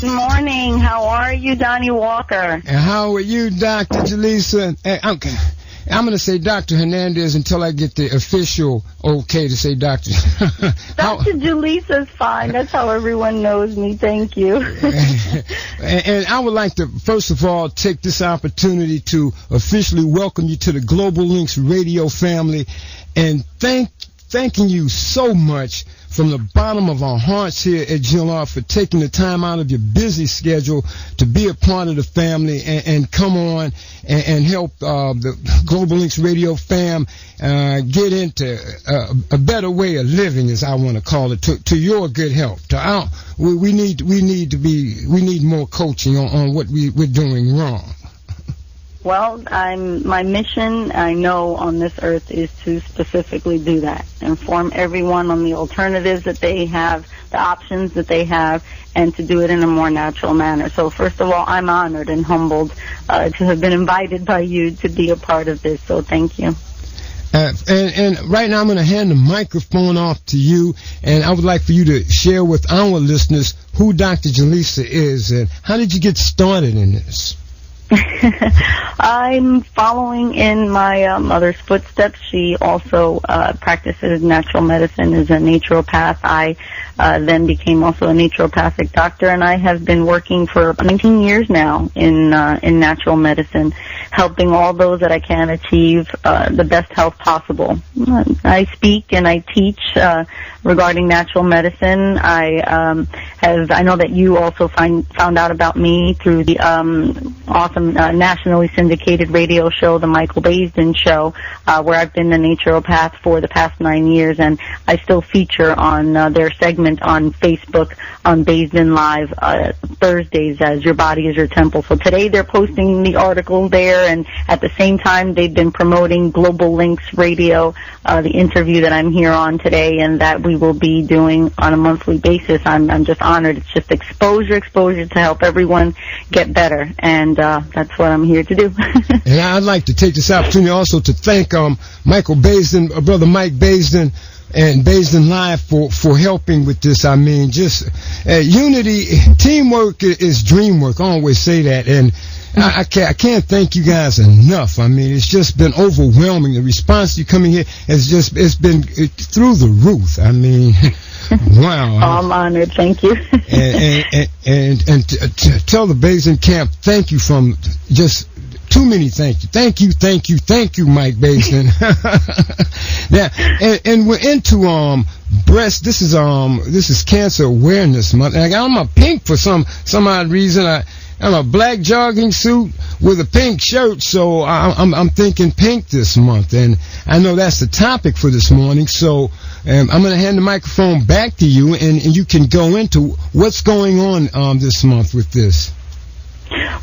Good morning. How are you, Donny Walker? And how are you, Dr. Julissa? I'm going to say Dr. Hernandez until I get the official okay to say Dr. Dr. Julissa's fine. That's how everyone knows me. Thank you. And I would like to, first of all, take this opportunity to officially welcome you to the Global Linkz radio family and thanking you so much from the bottom of our hearts here at GLR for taking the time out of your busy schedule to be a part of the family and come on and help the Global Linkz radio fam get into a better way of living, as I want to call it, to your good health. We need more coaching on what we're doing wrong. Well, my mission, I know, on this earth is to specifically do that. Inform everyone on the alternatives that they have, the options that they have, and to do it in a more natural manner. So first of all, I'm honored and humbled to have been invited by you to be a part of this. So thank you. And right now I'm going to hand the microphone off to you, and I would like for you to share with our listeners who Dr. Julissa is and how did you get started in this? I'm following in my mother's footsteps. She also practices natural medicine as a naturopath. I then became also a naturopathic doctor, and I have been working for 19 years now in natural medicine, helping all those that I can achieve the best health possible. I speak and I teach regarding natural medicine. I know that you also found out about me through the awesome nationally syndicated radio show, the Michael Baisden Show, where I've been a naturopath for the past 9 years, and I still feature on their segment on Facebook on Baisden Live Thursdays as Your Body is Your Temple. So today they're posting the article there, and at the same time they've been promoting Global Linkz Radio, the interview that I'm here on today, and that we will be doing on a monthly basis. I'm just honored. It's just exposure to help everyone get better, and that's what I'm here to do. And I'd like to take this opportunity also to thank Michael Baisden, Brother Mike Baisden, and Baisden Live for helping with this. I mean, just unity, teamwork is dream work. I always say that, and I can't thank you guys enough. I mean, it's just been overwhelming. The response to you coming here it's been through the roof. I mean, wow. I'm honored. Thank you. and tell the Baisden camp thank you from just too many thank you. Thank you, Mike Baisden. Yeah, and we're into breast. This is Cancer Awareness Month, and I got on my pink for some odd reason. I'm a black jogging suit with a pink shirt, so I'm thinking pink this month, and I know that's the topic for this morning. So I'm going to hand the microphone back to you, and you can go into what's going on this month with this.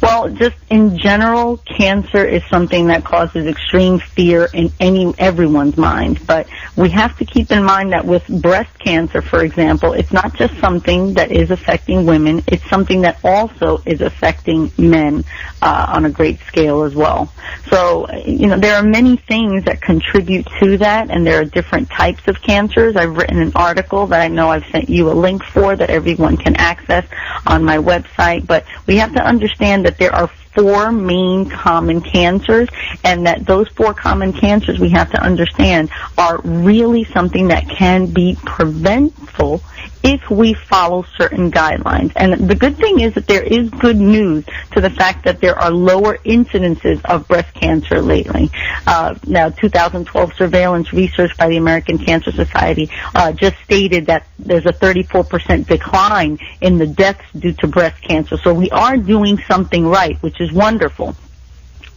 Well, just in general, cancer is something that causes extreme fear in everyone's mind. But we have to keep in mind that with breast cancer, for example, it's not just something that is affecting women. It's something that also is affecting men on a great scale as well. So, there are many things that contribute to that, and there are different types of cancers. I've written an article that I know I've sent you a link for that everyone can access on my website. But we have to understand that there are 4 main common cancers, and that those 4 common cancers, we have to understand, are really something that can be preventable if we follow certain guidelines. And the good thing is that there is good news to the fact that there are lower incidences of breast cancer lately. Now, 2012 surveillance research by the American Cancer Society just stated that there's a 34% decline in the deaths due to breast cancer. So we are doing something right, which is wonderful.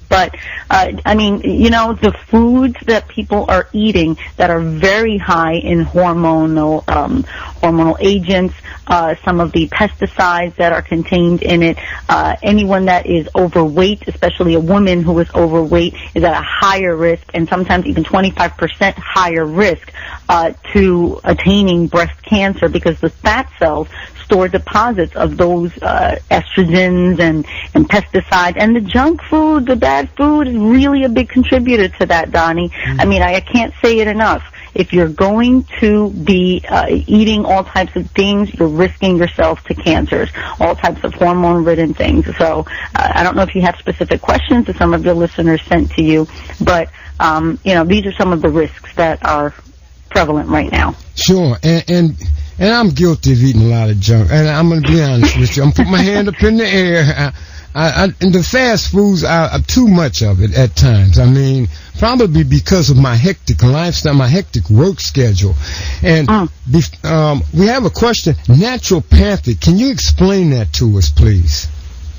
But, the foods that people are eating that are very high in hormonal agents, some of the pesticides that are contained in it, anyone that is overweight, especially a woman who is overweight, is at a higher risk, and sometimes even 25% higher risk to attaining breast cancer, because the fat cells store deposits of those estrogens and pesticides. And the junk food, the bad food, is really a big contributor to that, Donnie. I mean, I can't say it enough. If you're going to be eating all types of things, you're risking yourself to cancers, all types of hormone-ridden things. So I don't know if you have specific questions that some of your listeners sent to you, but, these are some of the risks that are prevalent right now. Sure, and I'm guilty of eating a lot of junk, and I'm going to be honest with you. I'm putting my hand up in the air. And the fast foods are too much of it at times. I mean, probably because of my hectic lifestyle, my hectic work schedule. And we have a question. Naturopathic. Can you explain that to us, please?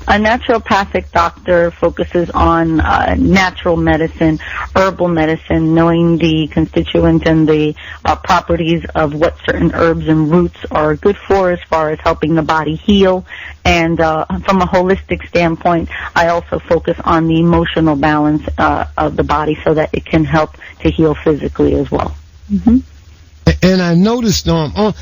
A naturopathic doctor focuses on natural medicine, herbal medicine, knowing the constituents and the properties of what certain herbs and roots are good for as far as helping the body heal. And from a holistic standpoint, I also focus on the emotional balance of the body so that it can help to heal physically as well. Mm-hmm. And I noticed, I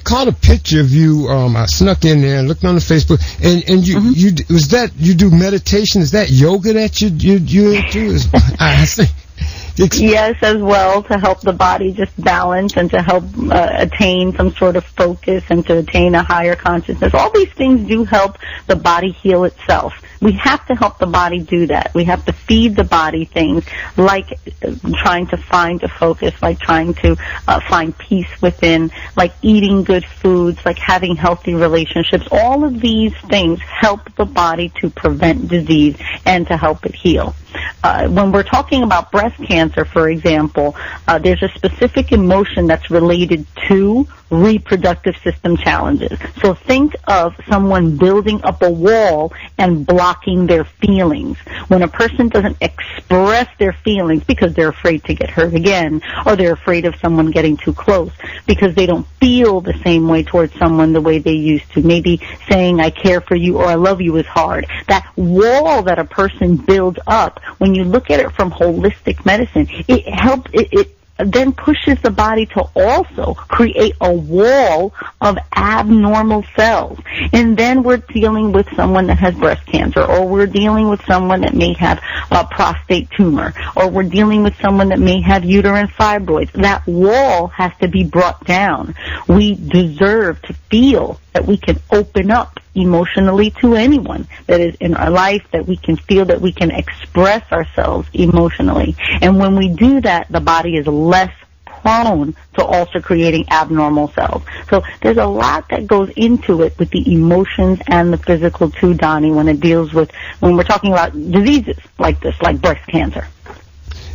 caught a picture of you. I snuck in there and looked on the Facebook, and you do meditation? Is that yoga that you do? I think. Yes, as well, to help the body just balance and to help attain some sort of focus and to attain a higher consciousness. All these things do help the body heal itself. We have to help the body do that. We have to feed the body things like trying to find a focus, like trying to find peace within, like eating good foods, like having healthy relationships. All of these things help the body to prevent disease and to help it heal. When we're talking about breast cancer, for example, there's a specific emotion that's related to reproductive system challenges. So think of someone building up a wall and blocking their feelings. When a person doesn't express their feelings because they're afraid to get hurt again, or they're afraid of someone getting too close because they don't feel the same way towards someone the way they used to. Maybe saying I care for you or I love you is hard. That wall that a person builds up, when you look at it from holistic medicine, it helps, it then pushes the body to also create a wall of abnormal cells. And then we're dealing with someone that has breast cancer, or we're dealing with someone that may have a prostate tumor, or we're dealing with someone that may have uterine fibroids. That wall has to be brought down. We deserve to feel that we can open up emotionally to anyone that is in our life, that we can feel that we can express ourselves emotionally. And when we do that, the body is less prone to also creating abnormal cells. So there's a lot that goes into it with the emotions and the physical too, Donnie, when it deals with, when we're talking about diseases like this, like breast cancer.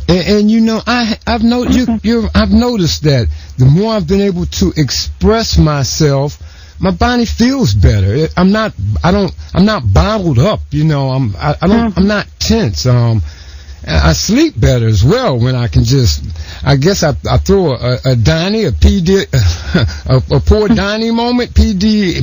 And you know, I've noticed that the more I've been able to express myself, my body feels better. I'm not bottled up. You know, I'm not tense. I sleep better as well when I can just, I guess I throw a Donnie, a PD, a poor Donnie moment, PD.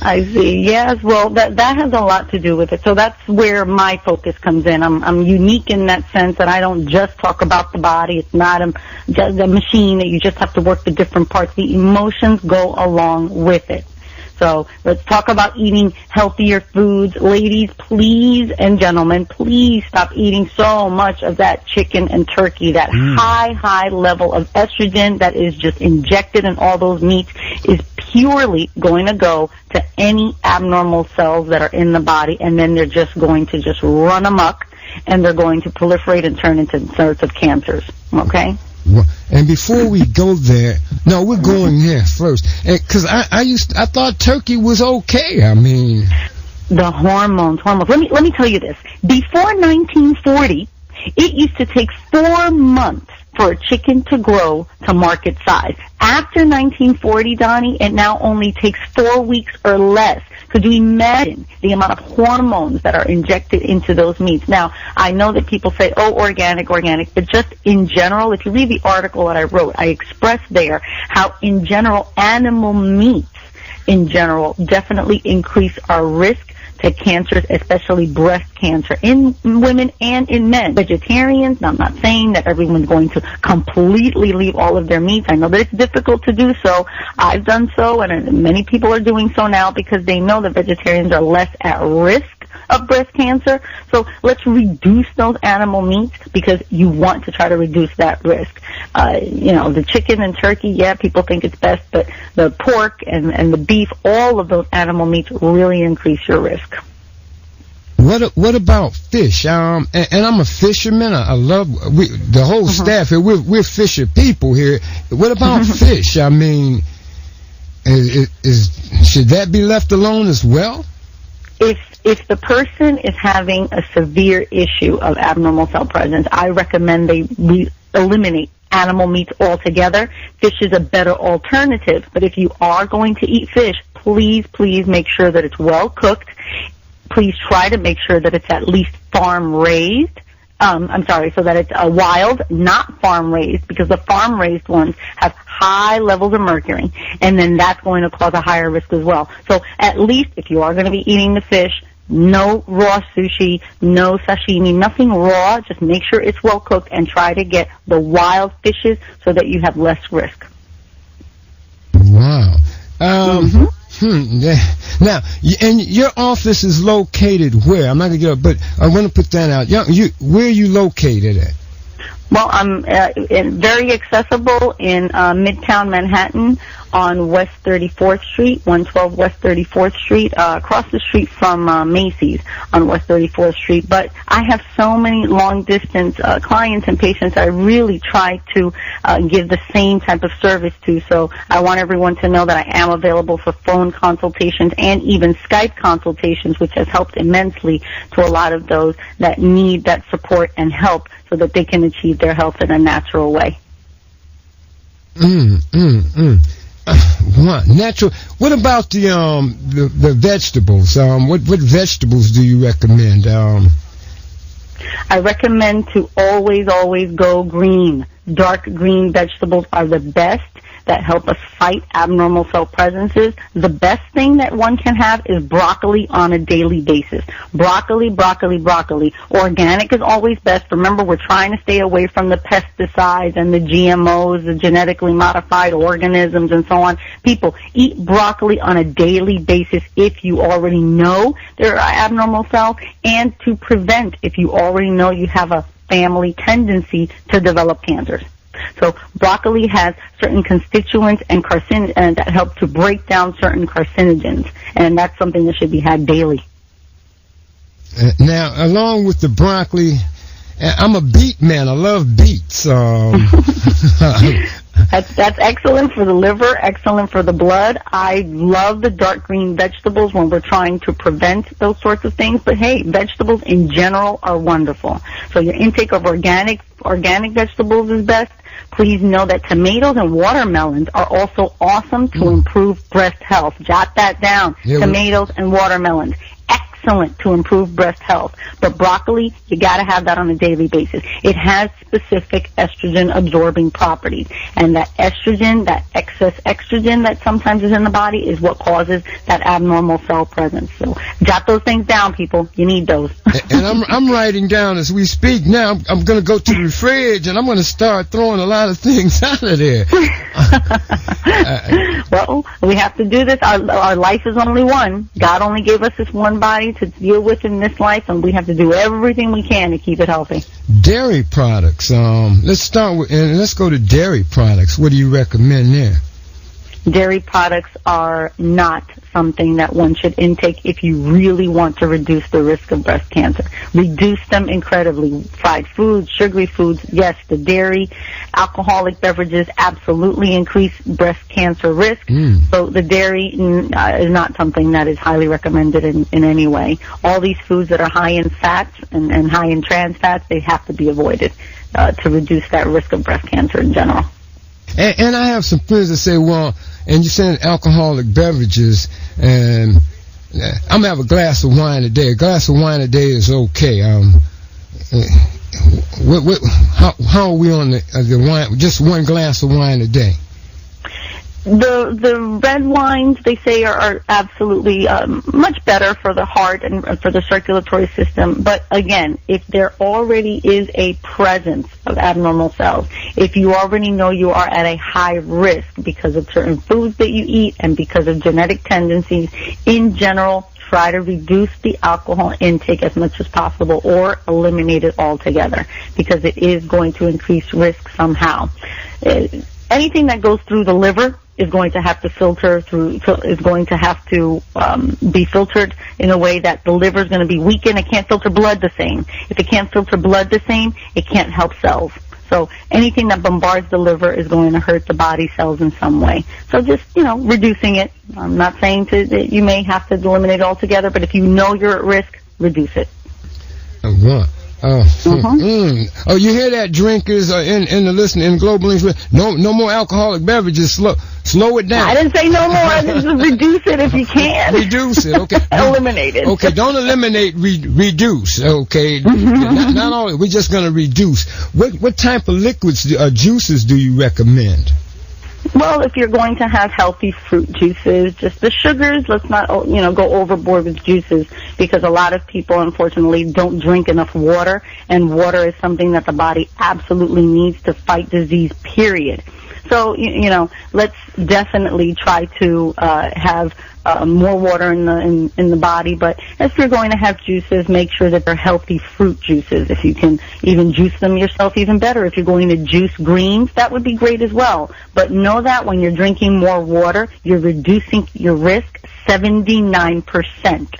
I see. Yes, well, that has a lot to do with it. So that's where my focus comes in. I'm unique in that sense that I don't just talk about the body. It's not just a machine that you just have to work the different parts. The emotions go along with it. So let's talk about eating healthier foods. Ladies, please, and gentlemen, please stop eating so much of that chicken and turkey. That high level of estrogen that is just injected in all those meats is purely going to go to any abnormal cells that are in the body, and then they're just going to just run amok, and they're going to proliferate and turn into sorts of cancers. Okay? And before we go there, no, we're going there first, because I thought turkey was okay. I mean, the hormones. Let me tell you this. Before 1940, it used to take 4 months for a chicken to grow to market size. After 1940, Donnie, it now only takes 4 weeks or less. Could you imagine the amount of hormones that are injected into those meats? Now, I know that people say, oh, organic, but just in general, if you read the article that I wrote, I expressed there how, in general, animal meats, in general, definitely increase our risk that cancers, especially breast cancer, in women and in men. Vegetarians, I'm not saying that everyone's going to completely leave all of their meats. I know that it's difficult to do so. I've done so, and many people are doing so now because they know that vegetarians are less at risk of breast cancer. So let's reduce those animal meats because you want to try to reduce that risk. The chicken and turkey, yeah, people think it's best, but the pork and the beef, all of those animal meats really increase your risk. What about fish? And I'm a fisherman. I love the whole staff here. We're fisher people here. What about fish? I mean, should that be left alone as well? If the person is having a severe issue of abnormal cell presence, I recommend they eliminate animal meats altogether. Fish is a better alternative, but if you are going to eat fish, please make sure that it's well cooked. Please try to make sure that it's at least farm raised. So that it's wild, not farm raised, because the farm raised ones have high levels of mercury, and then that's going to cause a higher risk as well. So at least if you are going to be eating the fish, no raw sushi, no sashimi, nothing raw. Just make sure it's well cooked and try to get the wild fishes so that you have less risk. Wow. Now, and your office is located where? I'm not going to get up, but I want to put that out. Where are you located at? Well, I'm very accessible in Midtown Manhattan on West 34th Street, 112 West 34th Street, across the street from Macy's on West 34th Street. But I have so many long-distance clients and patients I really try to give the same type of service to. So I want everyone to know that I am available for phone consultations and even Skype consultations, which has helped immensely to a lot of those that need that support and help so that they can achieve their health in a natural way. Natural. What about the vegetables? What vegetables do you recommend? I recommend to always go green. Dark green vegetables are the best that help us fight abnormal cell presences. The best thing that one can have is broccoli on a daily basis. Broccoli. Organic is always best. Remember, we're trying to stay away from the pesticides and the GMOs, the genetically modified organisms and so on. People, eat broccoli on a daily basis if you already know there are abnormal cells, and to prevent if you already know you have a family tendency to develop cancers. So broccoli has certain constituents and that help to break down certain carcinogens, and that's something that should be had daily. Now, along with the broccoli, I'm a beet man. I love beets. That's excellent for the liver, excellent for the blood. I love the dark green vegetables when we're trying to prevent those sorts of things. But hey, vegetables in general are wonderful. So your intake of organic vegetables is best. Please know that tomatoes and watermelons are also awesome to improve breast health. Jot that down. Yeah, tomatoes and watermelons. Excellent to improve breast health. But broccoli, you got to have that on a daily basis. It has specific estrogen absorbing properties. And that estrogen, that excess estrogen that sometimes is in the body is what causes that abnormal cell presence. So jot those things down, people. You need those. And I'm writing down as we speak now. I'm going to go to the fridge and I'm going to start throwing a lot of things out of there. Well, we have to do this. Our life is only one. God only gave us this one body to deal with in this life, and we have to do everything we can to keep it healthy. Dairy products. Let's go to dairy products. What do you recommend there? Dairy products are not something that one should intake if you really want to reduce the risk of breast cancer. Reduce them incredibly. Fried foods, sugary foods, yes, the dairy, alcoholic beverages absolutely increase breast cancer risk. So the dairy is not something that is highly recommended in any way. All these foods that are high in fats and high in trans fats, they have to be avoided to reduce that risk of breast cancer in general. And I have some friends that say, well, and you're saying alcoholic beverages, and I'm going to have a glass of wine a day. A glass of wine a day is okay. How are we on the wine? Just one glass of wine a day? The red wines, they say, are absolutely much better for the heart and for the circulatory system. But again, if there already is a presence of abnormal cells, if you already know you are at a high risk because of certain foods that you eat and because of genetic tendencies, in general, try to reduce the alcohol intake as much as possible or eliminate it altogether, because it is going to increase risk somehow. Anything that goes through the liver is going to have to be filtered in a way that the liver is going to be weakened. It can't filter blood the same. If it can't filter blood the same, it can't help cells. So anything that bombards the liver is going to hurt the body cells in some way. So just, reducing it. I'm not saying that you may have to eliminate it altogether, but if you know you're at risk, reduce it. Oh, you hear that, drinkers in the listening in Global Linkz? No more alcoholic beverages. Slow it down. I didn't say no more. Just reduce it if you can. Reduce it, okay. Eliminate it. Okay, don't eliminate. Reduce. Okay. Not only we're just going to reduce. What type of liquids, juices do you recommend? Well, if you're going to have healthy fruit juices, just the sugars, let's not, go overboard with juices, because a lot of people, unfortunately, don't drink enough water, and water is something that the body absolutely needs to fight disease, period. So, let's definitely try to have more water in the body. But if you're going to have juices, make sure that they're healthy fruit juices. If you can even juice them yourself, even better. If you're going to juice greens, that would be great as well. But know that when you're drinking more water, you're reducing your risk 79%.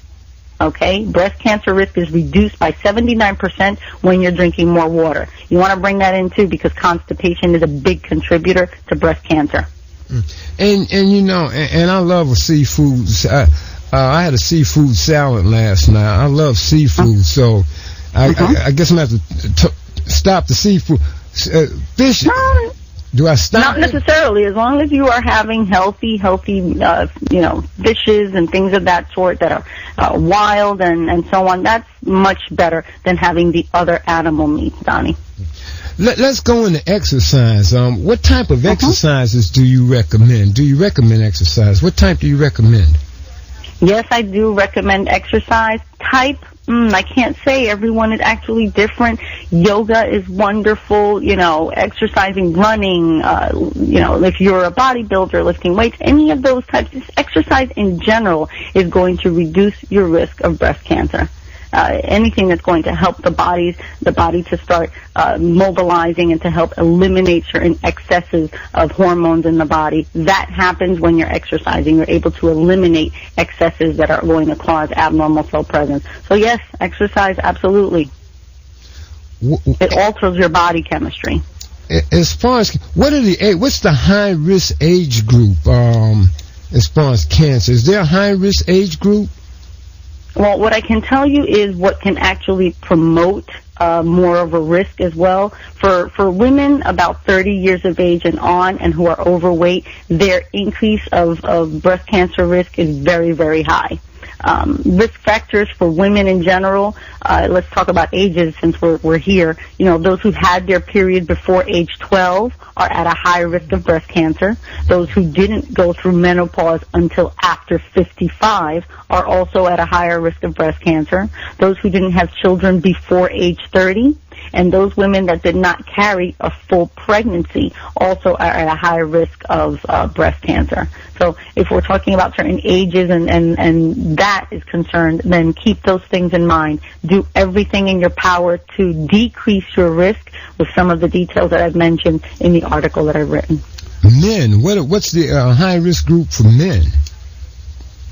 Okay? Breast cancer risk is reduced by 79% when you're drinking more water. You want to bring that in too, because constipation is a big contributor to breast cancer. And I love seafood. I had a seafood salad last night. I love seafood, so I guess I'm going to have to stop the seafood. Fish. Do I stop? Not necessarily. As long as you are having healthy, fishes and things of that sort that are wild and so on, that's much better than having the other animal meats, Donnie. Let's go into exercise. What type of exercises do you recommend? Do you recommend exercise? What type do you recommend? Yes, I do recommend exercise. Type, I can't say. Everyone is actually different. Yoga is wonderful, exercising, running, if you're a bodybuilder, lifting weights, any of those types. Exercise in general is going to reduce your risk of breast cancer. Anything that's going to help the body to start mobilizing and to help eliminate certain excesses of hormones in the body. That happens when you're exercising. You're able to eliminate excesses that are going to cause abnormal cell presence. So yes, exercise, absolutely. It alters your body chemistry. As far as what's the high risk age group as far as cancer? Is there a high risk age group? Well, what I can tell you is what can actually promote more of a risk as well. For women about 30 years of age and on and who are overweight, their increase of breast cancer risk is very, very high. Risk factors for women in general, let's talk about ages since we're here. Those who've had their period before age 12 are at a high risk of breast cancer. Those who didn't go through menopause until after 55 are also at a higher risk of breast cancer. Those who didn't have children before age 30, and those women that did not carry a full pregnancy also are at a higher risk of breast cancer. So if we're talking about certain ages and that is concerned, then keep those things in mind. Do everything in your power to decrease your risk with some of the details that I've mentioned in the article that I've written. Men, what's the high risk group for men?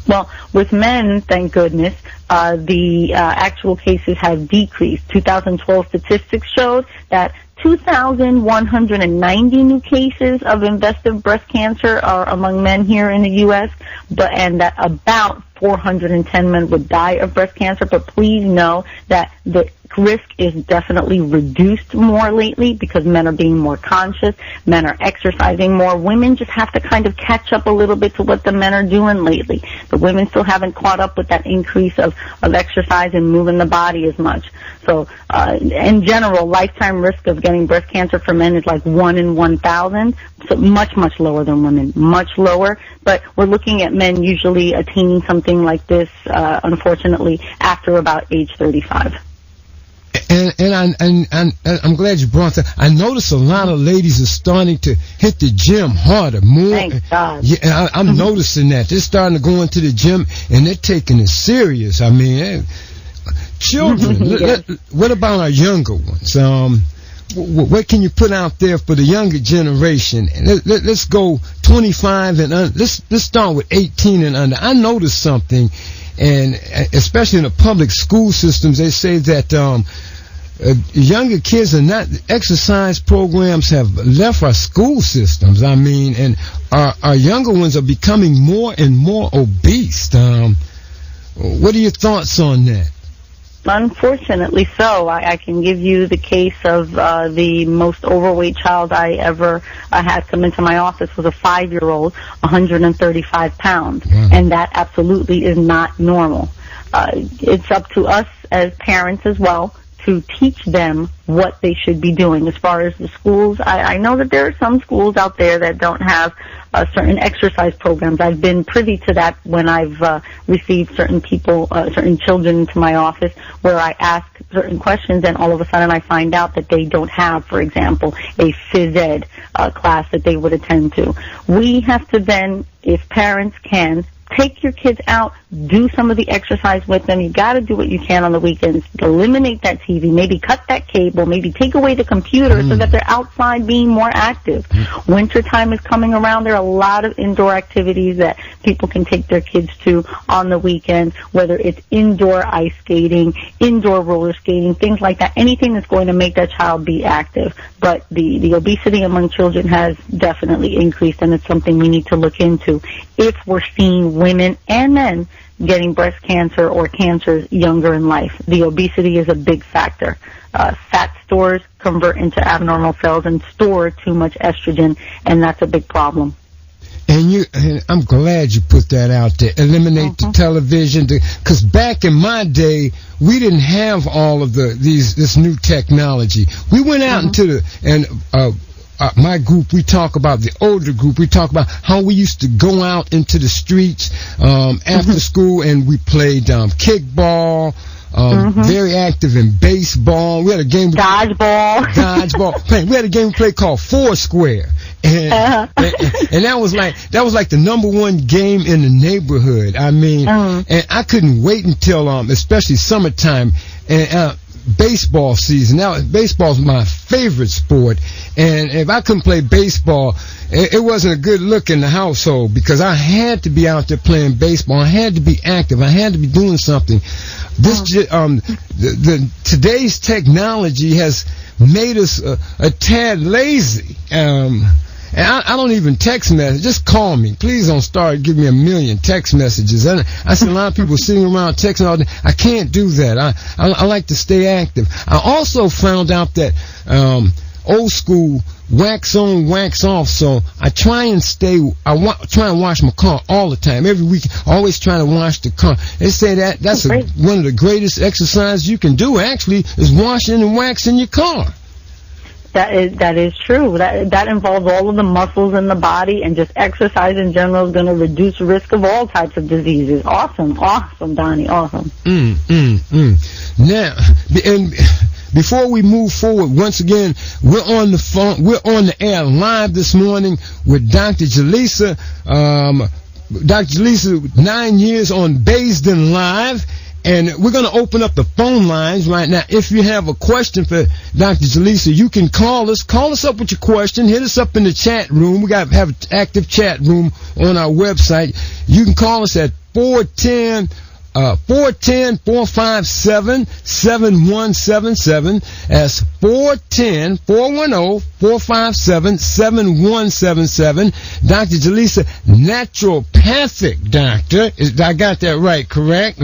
Well, with men, thank goodness, the actual cases have decreased. 2012 statistics showed that 2,190 new cases of invasive breast cancer are among men here in the U.S., and that about 410 men would die of breast cancer. But please know that the risk is definitely reduced more lately because men are being more conscious, men are exercising more. Women just have to kind of catch up a little bit to what the men are doing lately. The women still haven't caught up with that increase of exercise and moving the body as much. So in general, lifetime risk of getting breast cancer for men is like 1 in 1,000, so much, much lower than women, much lower. But we're looking at men usually attaining something like this, unfortunately, after about age 35. And I'm glad you brought that. I notice a lot of ladies are starting to hit the gym harder, more. Thank God. Yeah, I'm noticing that. They're starting to go into the gym, and they're taking it serious. I mean, children, Yes. what about our younger ones? What can you put out there for the younger generation? Let's go 25 and under. Let's start with 18 and under. I noticed something, and especially in the public school systems, they say that younger kids are not, exercise programs have left our school systems. I mean, and our younger ones are becoming more and more obese. What are your thoughts on that? Unfortunately so. I can give you the case of the most overweight child I ever had come into my office was a 5-year-old, 135 pounds. Wow. And that absolutely is not normal. It's up to us as parents as well to teach them what they should be doing. As far as the schools, I know that there are some schools out there that don't have certain exercise programs. I've been privy to that when I've received certain people, certain children into my office where I ask certain questions and all of a sudden I find out that they don't have, for example, a phys ed class that they would attend to. We have to then, if parents can, take your kids out, do some of the exercise with them. You got to do what you can on the weekends. Eliminate that TV, maybe cut that cable, maybe take away the computer so that they're outside being more active. Wintertime is coming around. There are a lot of indoor activities that people can take their kids to on the weekends, whether it's indoor ice skating, indoor roller skating, things like that, anything that's going to make that child be active. But the obesity among children has definitely increased, and it's something we need to look into if we're seeing women and men getting breast cancer or cancers younger in life. The obesity is a big factor. Fat stores convert into abnormal cells and store too much estrogen, and that's a big problem. And I'm glad you put that out there. Eliminate the television, because back in my day, we didn't have all of this new technology. We went out into my group, we talk about the older group. We talk about how we used to go out into the streets after school, and we played kickball. Very active in baseball. We had a game. Dodgeball. We had a game we played called Foursquare, and that was like the #1 game in the neighborhood. I mean, and I couldn't wait until especially summertime and baseball season. Now, baseball's my favorite sport, and if I couldn't play baseball, it wasn't a good look in the household because I had to be out there playing baseball. I had to be active. I had to be doing something. Today's technology has made us a tad lazy. And I don't even text message. Just call me. Please don't start giving me a million text messages. I see a lot of people sitting around texting all day. I can't do that. I like to stay active. I also found out that old school wax on, wax off. So I try and try and wash my car all the time. Every week, always trying to wash the car. They say that's one of the greatest exercises you can do, actually, is washing and waxing your car. That is true. That involves all of the muscles in the body, and just exercise in general is going to reduce risk of all types of diseases. Awesome, Donny, awesome. Now, and before we move forward, once again, we're on the phone. We're on the air live this morning with Dr. Julissa. Dr. Julissa, 9 years on Baisden Live. And we're going to open up the phone lines right now. If you have a question for Dr. Julissa, you can call us. Call us up with your question. Hit us up in the chat room. We got to have an active chat room on our website. You can call us at 410-457-7177. That's 410-410-457-7177. Dr. Julissa, Naturopathic Doctor. I got that right, correct?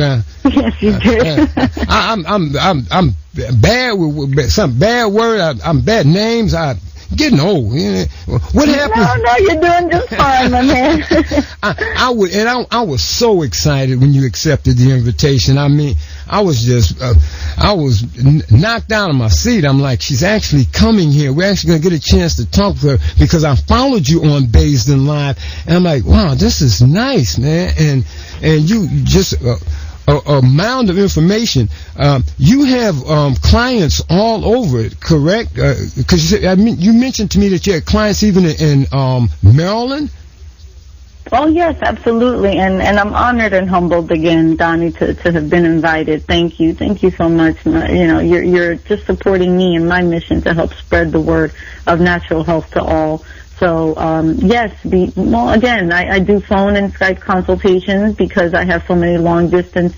Yes, you did. I'm some bad word. I'm bad names. I'm getting old. What happened? No, you're doing just fine, my man. I was so excited when you accepted the invitation. I mean, I was just, I was knocked out of my seat. I'm like, she's actually coming here. We're actually going to get a chance to talk to her because I followed you on Baisden Live, and I'm like, wow, this is nice, man. And you just a mound of information. You have clients all over it, correct? Because you mentioned to me that you had clients even in Maryland. Oh, yes, absolutely. And I'm honored and humbled again, Donny, to have been invited. Thank you. Thank you so much. You're just supporting me in my mission to help spread the word of natural health to all. So, yes, again, I do phone and Skype consultations because I have so many long-distance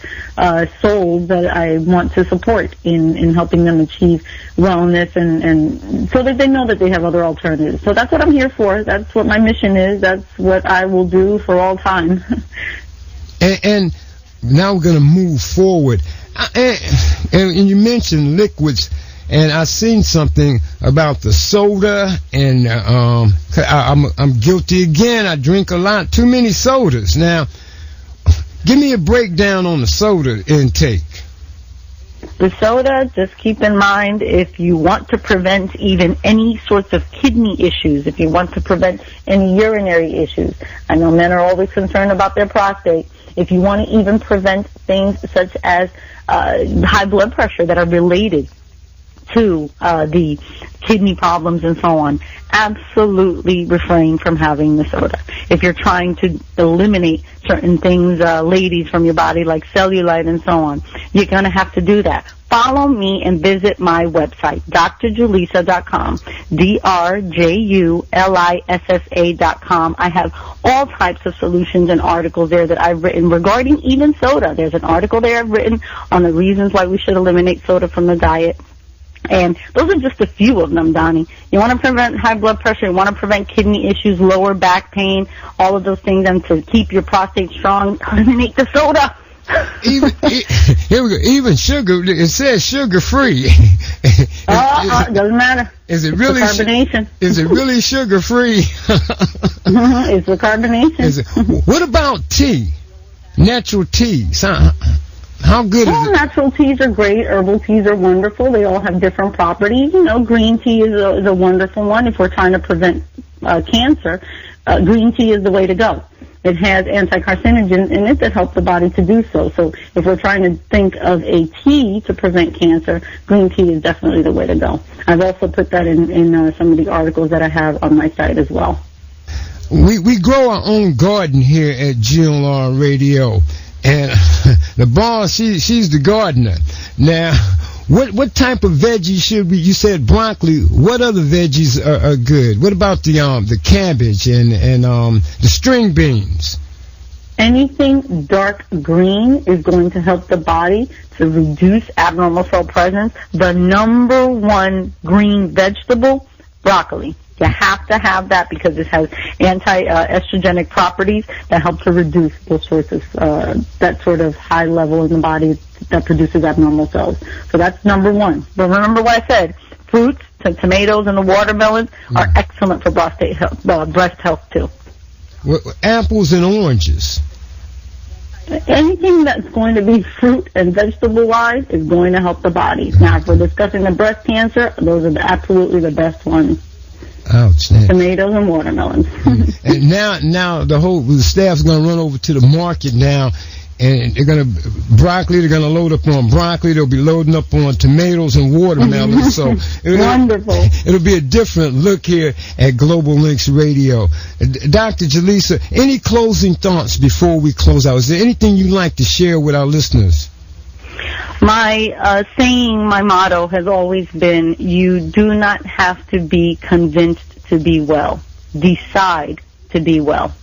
souls that I want to support in helping them achieve wellness and so that they know that they have other alternatives. So that's what I'm here for. That's what my mission is. That's what I will do for all time. and now we're going to move forward. And you mentioned liquids. And I seen something about the soda, and I'm guilty again. I drink a lot, too many sodas. Now, give me a breakdown on the soda intake. The soda, just keep in mind, if you want to prevent even any sorts of kidney issues, if you want to prevent any urinary issues, I know men are always concerned about their prostate. If you want to even prevent things such as high blood pressure that are related to the kidney problems and so on, absolutely refrain from having the soda. If you're trying to eliminate certain things, ladies, from your body, like cellulite and so on, you're going to have to do that. Follow me and visit my website, drjulissa.com, drjulissa.com. I have all types of solutions and articles there that I've written regarding even soda. There's an article there I've written on the reasons why we should eliminate soda from the diet. And those are just a few of them, Donny. You want to prevent high blood pressure, you want to prevent kidney issues, lower back pain, all of those things, and to keep your prostate strong, eliminate the soda. Here we go. Even sugar, it says sugar-free. Doesn't matter. Is it really carbonation? Is it really sugar-free? It's the carbonation. What about tea? Natural teas? How good is it? Natural teas are great. Herbal teas are wonderful. They all have different properties. Green tea is a wonderful one. If we're trying to prevent cancer, green tea is the way to go. It has anti-carcinogens in it that help the body to do so. So if we're trying to think of a tea to prevent cancer, green tea is definitely the way to go. I've also put that in some of the articles that I have on my site as well. We grow our own garden here at GLR Radio. And the boss, she's the gardener. Now, what type of veggies should we? You said broccoli. What other veggies are good? What about the cabbage and the string beans? Anything dark green is going to help the body to reduce abnormal cell presence. The number one green vegetable, broccoli. You have to have that because it has anti-estrogenic properties that help to reduce those sorts of that sort of high level in the body that produces abnormal cells. So that's number one. But remember what I said: fruits, tomatoes, and the watermelons are excellent for prostate health, breast health too. Apples and oranges. Anything that's going to be fruit and vegetable-wise is going to help the body. Now, if we're discussing the breast cancer, those are absolutely the best ones. Outstanding. Tomatoes and watermelons. And now the staff's going to run over to the market now, and they're going to load up on broccoli. They'll be loading up on tomatoes and watermelons. So wonderful. It'll be a different look here at Global Linkz Radio. Dr. Julissa, any closing thoughts before we close out? Is there anything you'd like to share with our listeners? My saying, my motto has always been, you do not have to be convinced to be well. Decide to be well.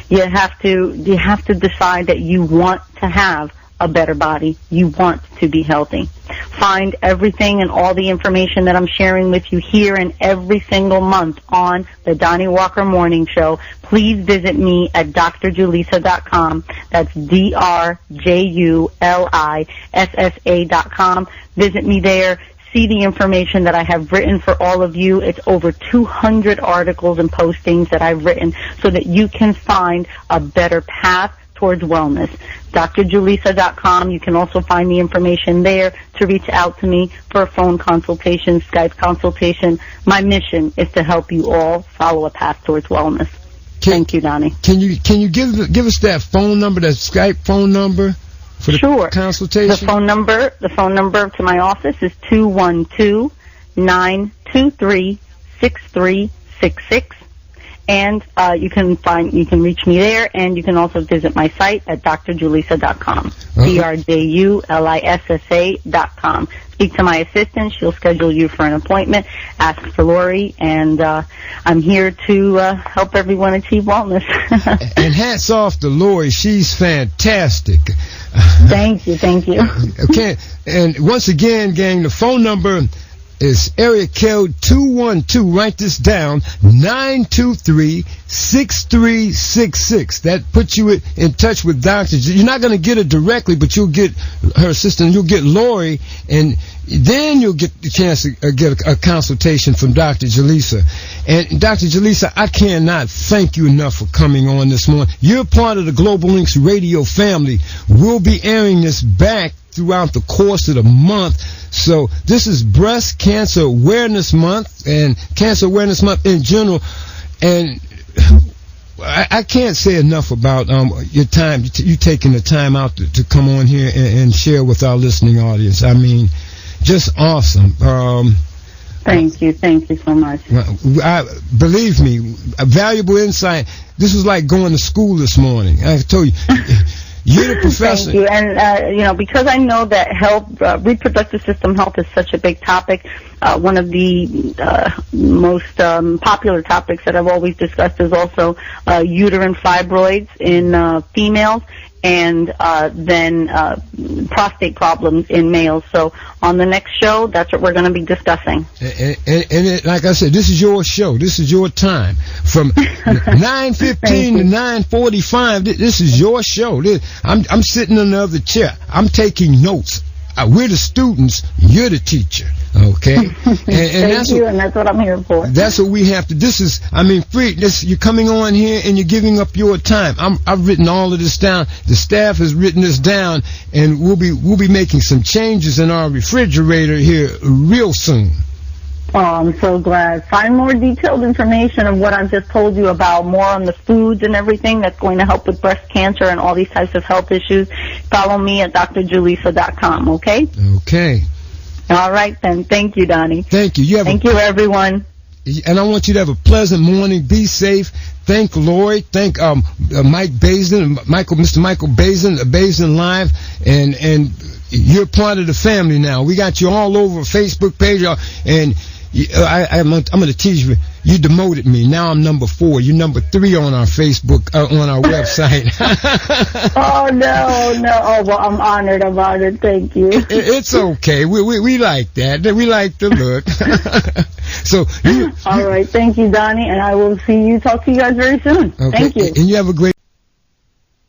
You have to decide that you want to have a better body. You want to be healthy. Find everything and all the information that I'm sharing with you here and every single month on the Donny Walker Morning Show. Please visit me at drjulissa.com. That's drjulissa.com. Visit me there. See the information that I have written for all of you. It's over 200 articles and postings that I've written so that you can find a better path towards wellness. drjulissa.com. You can also find the information there to reach out to me for a phone consultation, Skype consultation. My mission is to help you all follow a path towards wellness. Thank you, Donny. Can you give us that phone number, that Skype phone number for the consultation? The phone number to my office is 212-923-6366. And you can reach me there, and you can also visit my site at drjulissa.com. drjulissa.com. Speak to my assistant. She'll schedule you for an appointment. Ask for Lori, and I'm here to help everyone achieve wellness. And hats off to Lori. She's fantastic. Thank you. Okay, and once again, gang, the phone number is area code 212. Write this down, 923-6366. That puts you in touch with doctors. You're not going to get her directly, but you'll get her assistant. You'll get Lori, and then you'll get the chance to get a consultation from Dr. Julissa. And Dr. Julissa, I cannot thank you enough for coming on this morning. You're part of the Global Linkz radio family. We'll be airing this back throughout the course of the month. So this is Breast Cancer Awareness Month and Cancer Awareness Month in general. And I can't say enough about your time, you taking the time out to come on here and share with our listening audience. I mean, just awesome. Thank you so much. Believe me, a valuable insight. This was like going to school this morning. I told you. You're the professor. Thank you. And, because I know that health, reproductive system health is such a big topic, one of the most popular topics that I've always discussed is also uterine fibroids in females, and then prostate problems in males. So on the next show, that's what we're going to be discussing. And like I said, this is your show. This is your time. From 9:15 to 9:45, this is your show. I'm sitting in the other chair. I'm taking notes. We're the students. You're the teacher. Okay? And Thank you, and that's what I'm here for. That's what we have to. This is, free. You're coming on here and you're giving up your time. I've written all of this down. The staff has written this down, and we'll be making some changes in our refrigerator here real soon. Oh, I'm so glad. Find more detailed information of what I've just told you about, more on the foods and everything that's going to help with breast cancer and all these types of health issues. Follow me at drjulissa.com, okay? Okay. All right, then. Thank you, Donny. Thank you. Thank you, everyone. And I want you to have a pleasant morning. Be safe. Thank Lori. Thank Mr. Michael Baisden, Baisden Live, and you're part of the family now. We got you all over Facebook page, and I'm going to tease you. You demoted me. Now I'm number 4. You're number 3 on our Facebook, on our website. Oh, no. Oh, well, I'm honored. Thank you. It's okay. We like that. We like the look. So, all right. Thank you, Donny, and I will talk to you guys very soon. Okay. Thank you. And you have a great